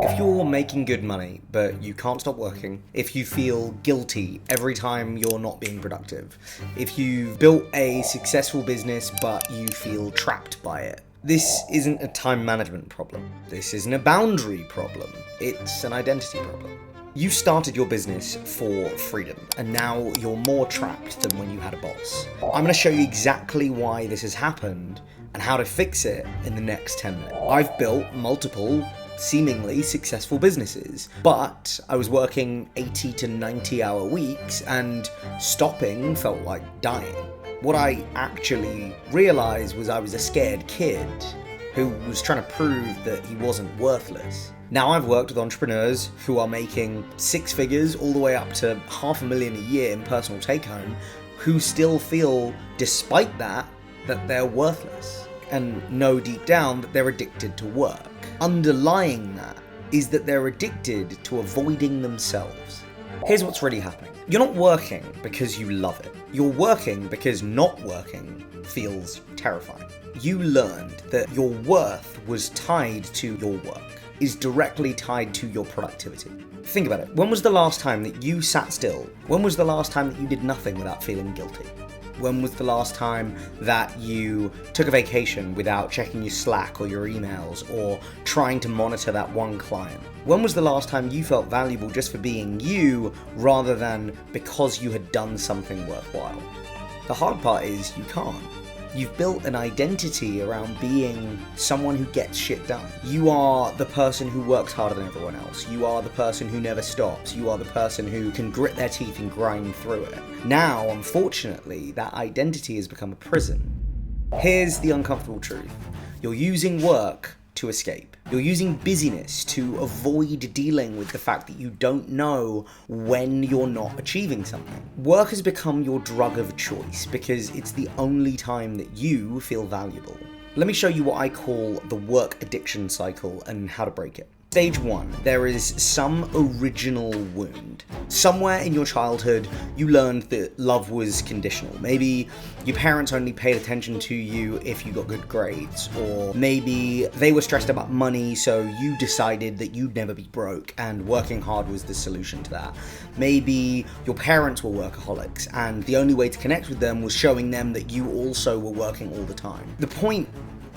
If you're making good money, but you can't stop working, if you feel guilty every time you're not being productive, if you've built a successful business, but you feel trapped by it, this isn't a time management problem. This isn't a boundary problem. It's an identity problem. You started your business for freedom, and now you're more trapped than when you had a boss. I'm going to show you exactly why this has happened and how to fix it in the next 10 minutes. I've built multiple seemingly successful businesses, but I was working 80 to 90 hour weeks and stopping felt like dying. What I actually realized was I was a scared kid who was trying to prove that he wasn't worthless. Now I've worked with entrepreneurs who are making 6 figures all the way up to $500,000 a year in personal take home, who still feel, despite that they're worthless and know deep down that they're addicted to work. Underlying that is that they're addicted to avoiding themselves. Here's what's really happening. You're not working because you love it. You're working because not working feels terrifying. You learned that your worth was tied to your work, is directly tied to your productivity. Think about it. When was the last time that you sat still? When was the last time that you did nothing without feeling guilty? When was the last time that you took a vacation without checking your Slack or your emails or trying to monitor that one client? When was the last time you felt valuable just for being you rather than because you had done something worthwhile? The hard part is you can't. You've built an identity around being someone who gets shit done. You are the person who works harder than everyone else. You are the person who never stops. You are the person who can grit their teeth and grind through it. Now, unfortunately, that identity has become a prison. Here's the uncomfortable truth. You're using work to escape. You're using busyness to avoid dealing with the fact that you don't know when you're not achieving something. Work has become your drug of choice because it's the only time that you feel valuable. Let me show you what I call the work addiction cycle and how to break it. Stage 1, there is some original wound. Somewhere in your childhood, you learned that love was conditional. Maybe your parents only paid attention to you if you got good grades, or maybe they were stressed about money, so you decided that you'd never be broke, and working hard was the solution to that. Maybe your parents were workaholics, and the only way to connect with them was showing them that you also were working all the time. The point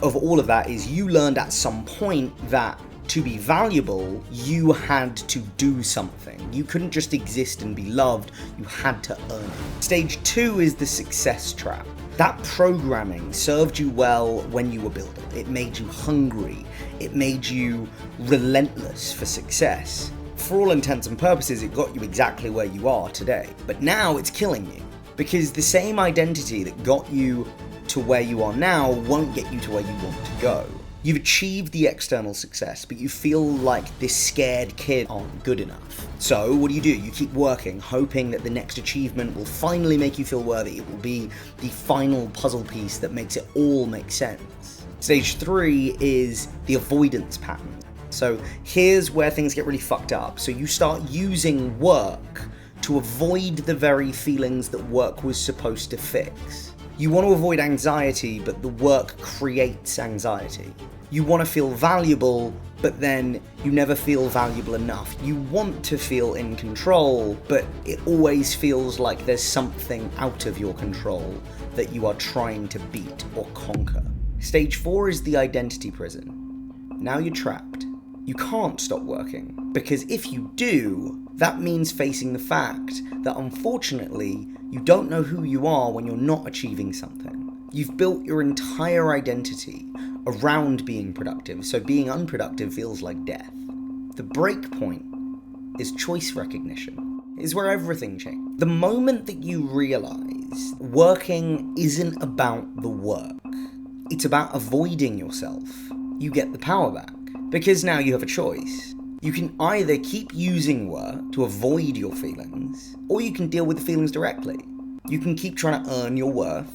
of all of that is you learned at some point that to be valuable, you had to do something. You couldn't just exist and be loved, you had to earn it. Stage 2 is the success trap. That programming served you well when you were building. It made you hungry. It made you relentless for success. For all intents and purposes, it got you exactly where you are today. But now it's killing you, because the same identity that got you to where you are now won't get you to where you want to go. You've achieved the external success, but you feel like this scared kid aren't good enough. So what do? You keep working, hoping that the next achievement will finally make you feel worthy. It will be the final puzzle piece that makes it all make sense. Stage 3 is the avoidance pattern. So here's where things get really fucked up. So you start using work to avoid the very feelings that work was supposed to fix. You want to avoid anxiety, but the work creates anxiety. You want to feel valuable, but then you never feel valuable enough. You want to feel in control, but it always feels like there's something out of your control that you are trying to beat or conquer. Stage 4 is the identity prison. Now you're trapped. You can't stop working, because if you do, that means facing the fact that unfortunately, you don't know who you are when you're not achieving something. You've built your entire identity around being productive, so being unproductive feels like death. The break point is choice recognition. Is where everything changes. The moment that you realize working isn't about the work, it's about avoiding yourself, you get the power back. Because now you have a choice. You can either keep using work to avoid your feelings, or you can deal with the feelings directly. You can keep trying to earn your worth,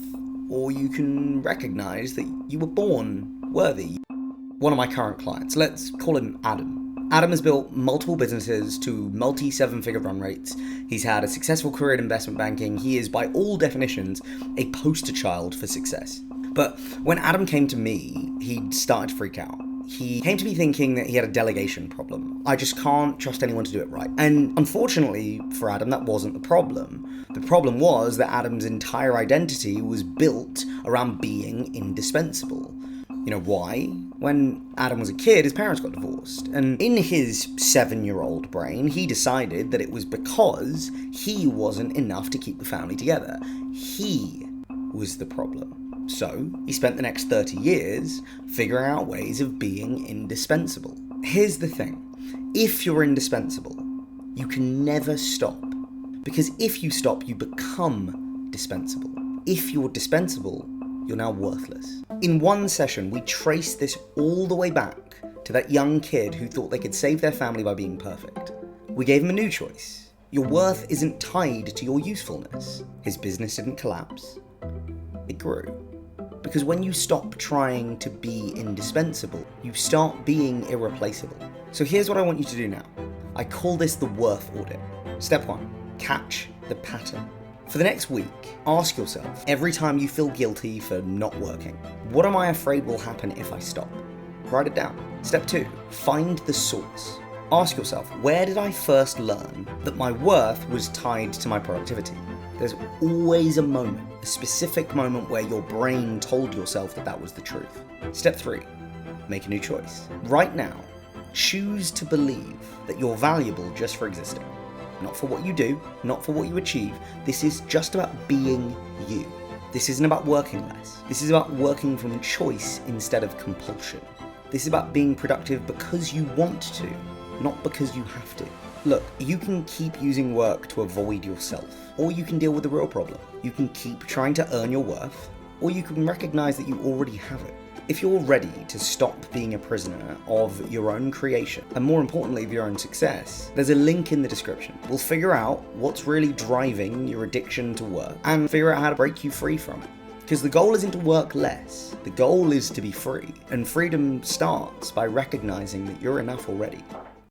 or you can recognize that you were born worthy. One of my current clients, let's call him Adam. Adam has built multiple businesses to multi-7-figure run rates. He's had a successful career in investment banking. He is, by all definitions, a poster child for success. But when Adam came to me, he started to freak out. He came to me thinking that he had a delegation problem. I just can't trust anyone to do it right. And unfortunately for Adam, that wasn't the problem. The problem was that Adam's entire identity was built around being indispensable. You know why? When Adam was a kid, his parents got divorced. And in his 7-year-old brain, he decided that it was because he wasn't enough to keep the family together. He was the problem. So he spent the next 30 years figuring out ways of being indispensable. Here's the thing. If you're indispensable, you can never stop. Because if you stop, you become dispensable. If you're dispensable, you're now worthless. In one session, we traced this all the way back to that young kid who thought they could save their family by being perfect. We gave him a new choice. Your worth isn't tied to your usefulness. His business didn't collapse. It grew. Because when you stop trying to be indispensable, you start being irreplaceable. So here's what I want you to do now. I call this the Worth Audit. Step 1, catch the pattern. For the next week, ask yourself, every time you feel guilty for not working, what am I afraid will happen if I stop? Write it down. Step 2, find the source. Ask yourself, where did I first learn that my worth was tied to my productivity? There's always a moment, a specific moment where your brain told yourself that that was the truth. Step 3, make a new choice. Right now, choose to believe that you're valuable just for existing. Not for what you do, not for what you achieve. This is just about being you. This isn't about working less. This is about working from choice instead of compulsion. This is about being productive because you want to, not because you have to. Look, you can keep using work to avoid yourself, or you can deal with the real problem. You can keep trying to earn your worth, or you can recognize that you already have it. If you're ready to stop being a prisoner of your own creation, and more importantly of your own success, there's a link in the description. We'll figure out what's really driving your addiction to work and figure out how to break you free from it. Because the goal isn't to work less, the goal is to be free. And freedom starts by recognizing that you're enough already.